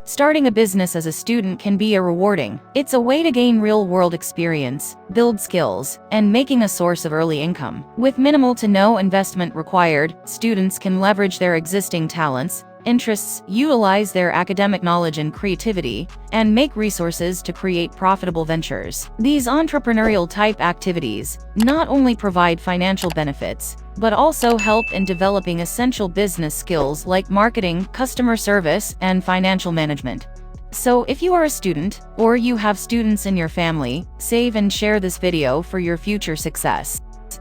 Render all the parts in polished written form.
Starting a business as a student can be rewarding. It's a way to gain real-world experience, build skills, and making a source of early income. With minimal to no investment required, students can leverage their existing talents, interests, utilize their academic knowledge and creativity, and make resources to create profitable ventures. These entrepreneurial-type activities not only provide financial benefits, but also help in developing essential business skills like marketing, customer service, and financial management. So if you are a student, or you have students in your family, save and share this video for your future success.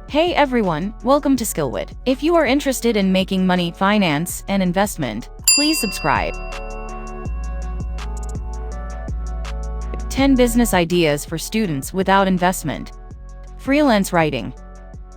Hey everyone, welcome to Skillwhet. If you are interested in making money, finance, and investment, please subscribe. 10 business ideas for students without investment. Freelance writing.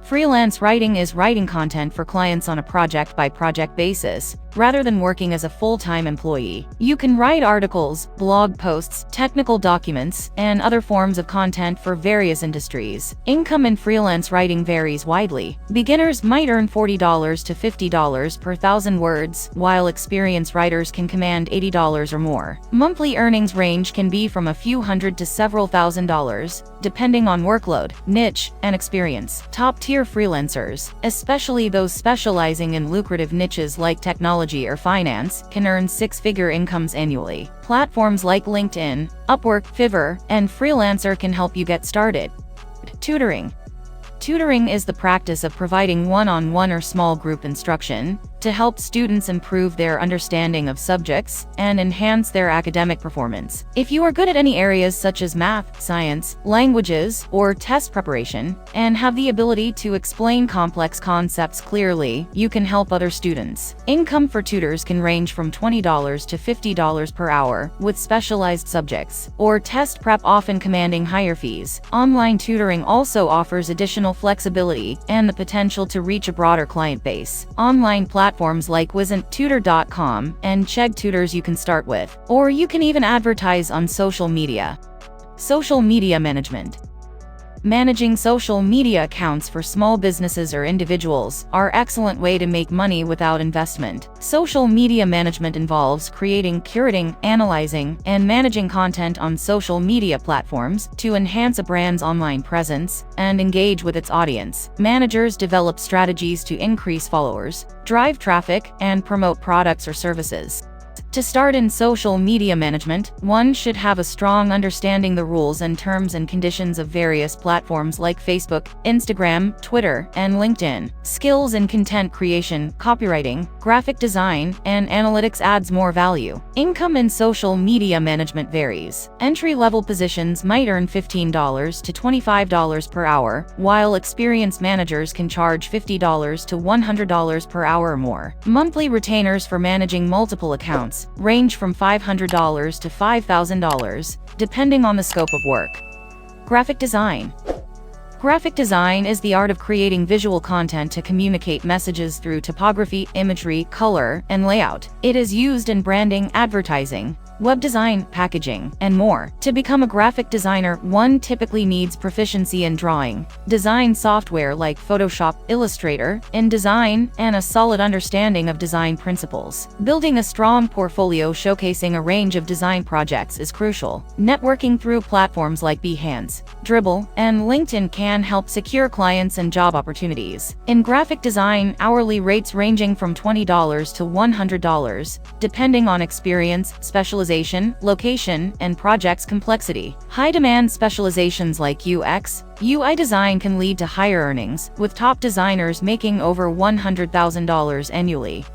Freelance writing is writing content for clients on a project-by-project basis, rather than working as a full-time employee. You can write articles, blog posts, technical documents, and other forms of content for various industries. Income in freelance writing varies widely. Beginners might earn $40 to $50 per thousand words, while experienced writers can command $80 or more. Monthly earnings range can be from a few hundred to several $1,000s, depending on workload, niche, and experience. Top-tier freelancers, especially those specializing in lucrative niches like technology or finance, can earn six-figure incomes annually. Platforms like LinkedIn, Upwork, Fiverr, and Freelancer can help you get started. Tutoring. Tutoring is the practice of providing one-on-one or small group instruction to help students improve their understanding of subjects and enhance their academic performance. If you are good at any areas such as math, science, languages, or test preparation, and have the ability to explain complex concepts clearly, you can help other students. Income for tutors can range from $20 to $50 per hour, with specialized subjects, or test prep often commanding higher fees. Online tutoring also offers additional flexibility and the potential to reach a broader client base. Online platforms like WisnTutor.com and Chegg Tutors you can start with, or you can even advertise on social media. Social media management. Managing social media accounts for small businesses or individuals are an excellent way to make money without investment. Social media management involves creating, curating, analyzing, and managing content on social media platforms to enhance a brand's online presence and engage with its audience. Managers develop strategies to increase followers, drive traffic, and promote products or services. To start in social media management, one should have a strong understanding the rules and terms and conditions of various platforms like Facebook, Instagram, Twitter, and LinkedIn. Skills in content creation, copywriting, graphic design, and analytics adds more value. Income in social media management varies. Entry-level positions might earn $15 to $25 per hour, while experienced managers can charge $50 to $100 per hour or more. Monthly retainers for managing multiple accounts range from $500 to $5,000, depending on the scope of work. Graphic design. Graphic design is the art of creating visual content to communicate messages through typography, imagery, color, and layout. It is used in branding, advertising, web design, packaging, and more. To become a graphic designer, one typically needs proficiency in drawing, design software like Photoshop, Illustrator, InDesign, and a solid understanding of design principles. Building a strong portfolio showcasing a range of design projects is crucial. Networking through platforms like Behance, Dribbble, and LinkedIn can help secure clients and job opportunities. In graphic design, hourly rates ranging from $20 to $100, depending on experience, specialization, location, and project's complexity. High-demand specializations like UX, UI design can lead to higher earnings, with top designers making over $100,000 annually.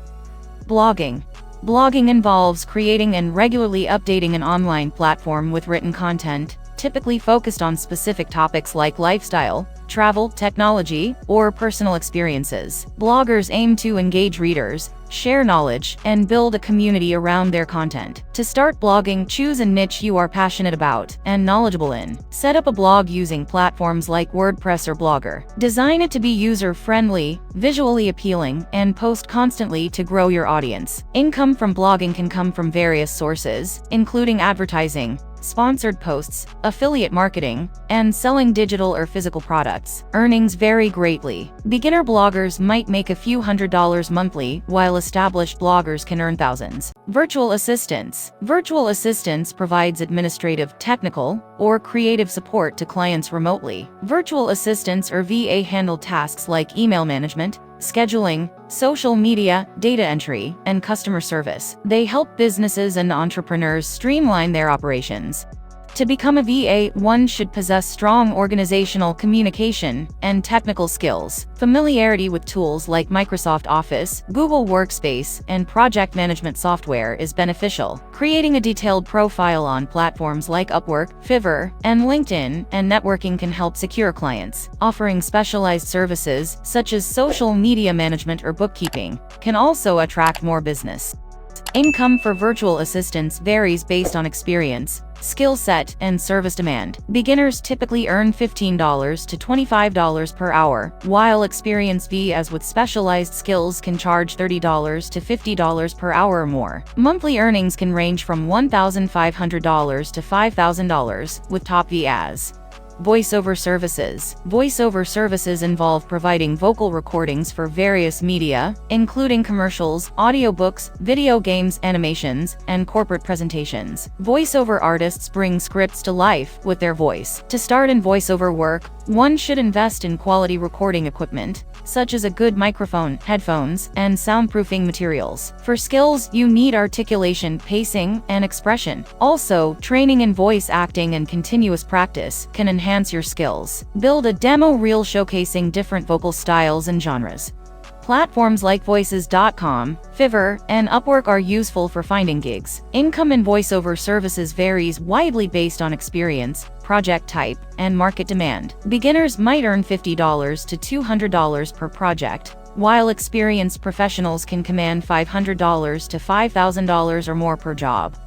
Blogging. Blogging involves creating and regularly updating an online platform with written content, typically focused on specific topics like lifestyle, travel, technology, or personal experiences. Bloggers aim to engage readers, share knowledge, and build a community around their content. To start blogging, choose a niche you are passionate about and knowledgeable in. Set up a blog using platforms like WordPress or Blogger. Design it to be user-friendly, visually appealing, and post constantly to grow your audience. Income from blogging can come from various sources, including advertising, sponsored posts, affiliate marketing, and selling digital or physical products. Earnings vary greatly. Beginner bloggers might make a few $100s monthly, while established bloggers can earn thousands. Virtual assistants. Virtual assistants provides administrative, technical, or creative support to clients remotely. Virtual assistants or VA handle tasks like email management, scheduling, social media, data entry, and customer service. They help businesses and entrepreneurs streamline their operations. To become a VA, one should possess strong organizational communication and technical skills. Familiarity with tools like Microsoft Office, Google Workspace, and project management software is beneficial. Creating a detailed profile on platforms like Upwork, Fiverr, and LinkedIn and networking can help secure clients. Offering specialized services, such as social media management or bookkeeping, can also attract more business. Income for virtual assistants varies based on experience, skill set, and service demand. Beginners typically earn $15 to $25 per hour, while experienced VAs with specialized skills can charge $30 to $50 per hour or more. Monthly earnings can range from $1,500 to $5,000, with top VAs. Voiceover services. Voiceover services involve providing vocal recordings for various media, including commercials, audiobooks, video games, animations, and corporate presentations. Voiceover artists bring scripts to life with their voice. To start in voiceover work, one should invest in quality recording equipment, such as a good microphone, headphones, and soundproofing materials. For skills, you need articulation, pacing, and expression. Also, training in voice acting and continuous practice can enhance your skills. Build a demo reel showcasing different vocal styles and genres. Platforms like Voices.com, Fiverr, and Upwork are useful for finding gigs. Income in voiceover services varies widely based on experience, project type, and market demand. Beginners might earn $50 to $200 per project, while experienced professionals can command $500 to $5,000 or more per job.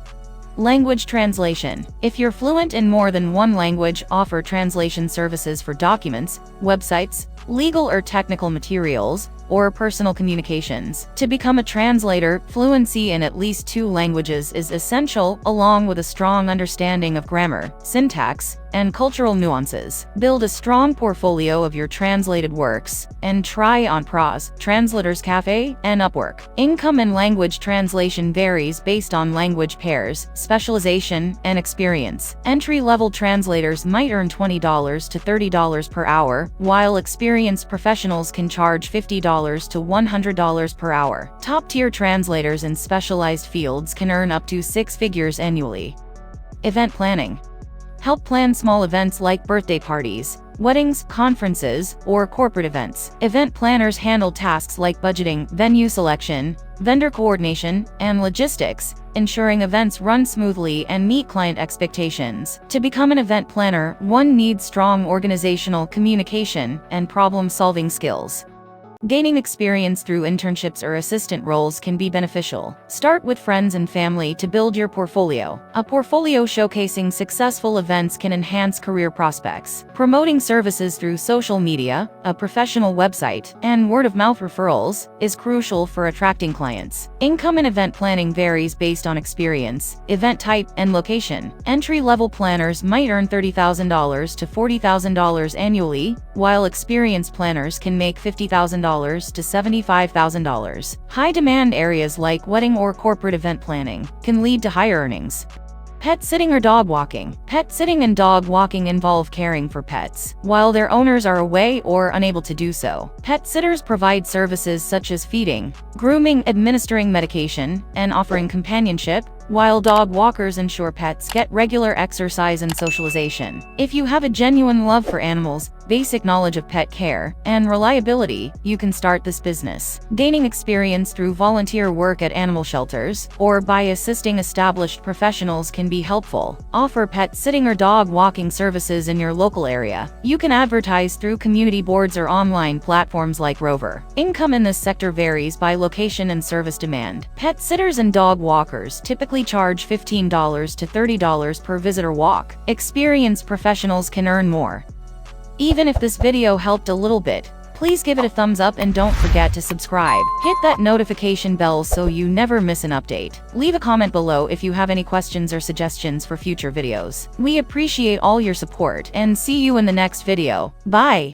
Language translation. If you're fluent in more than one language, offer translation services for documents, websites, legal or technical materials, or personal communications. To become a translator, fluency in at least 2 languages is essential, along with a strong understanding of grammar, syntax, and cultural nuances. Build a strong portfolio of your translated works, and try on Pros, Translators Cafe, and Upwork. Income in language translation varies based on language pairs, specialization, and experience. Entry-level translators might earn $20 to $30 per hour, while experienced professionals can charge $50 to $100 per hour. Top-tier translators in specialized fields can earn up to 6 figures annually. Event planning. Help plan small events like birthday parties, weddings, conferences, or corporate events. Event planners handle tasks like budgeting, venue selection, vendor coordination, and logistics, ensuring events run smoothly and meet client expectations. To become an event planner, one needs strong organizational communication and problem-solving skills. Gaining experience through internships or assistant roles can be beneficial. Start with friends and family to build your portfolio. A portfolio showcasing successful events can enhance career prospects. Promoting services through social media, a professional website, and word-of-mouth referrals is crucial for attracting clients. Income in event planning varies based on experience, event type, and location. Entry-level planners might earn $30,000 to $40,000 annually, while experienced planners can make $50,000 to $75,000. High-demand areas like wedding or corporate event planning can lead to higher earnings. Pet sitting or dog walking. Pet sitting and dog walking involve caring for pets, while their owners are away or unable to do so. Pet sitters provide services such as feeding, grooming, administering medication, and offering companionship, while dog walkers ensure pets get regular exercise and socialization. If you have a genuine love for animals, basic knowledge of pet care, and reliability, you can start this business. Gaining experience through volunteer work at animal shelters or by assisting established professionals can be helpful. Offer pet sitting or dog walking services in your local area. You can advertise through community boards or online platforms like Rover. Income in this sector varies by location and service demand. Pet sitters and dog walkers typically charge $15 to $30 per visitor walk. Experienced professionals can earn more. Even if this video helped a little bit, please give it a thumbs up and don't forget to subscribe. Hit that notification bell so you never miss an update. Leave a comment below if you have any questions or suggestions for future videos. We appreciate all your support and see you in the next video. Bye!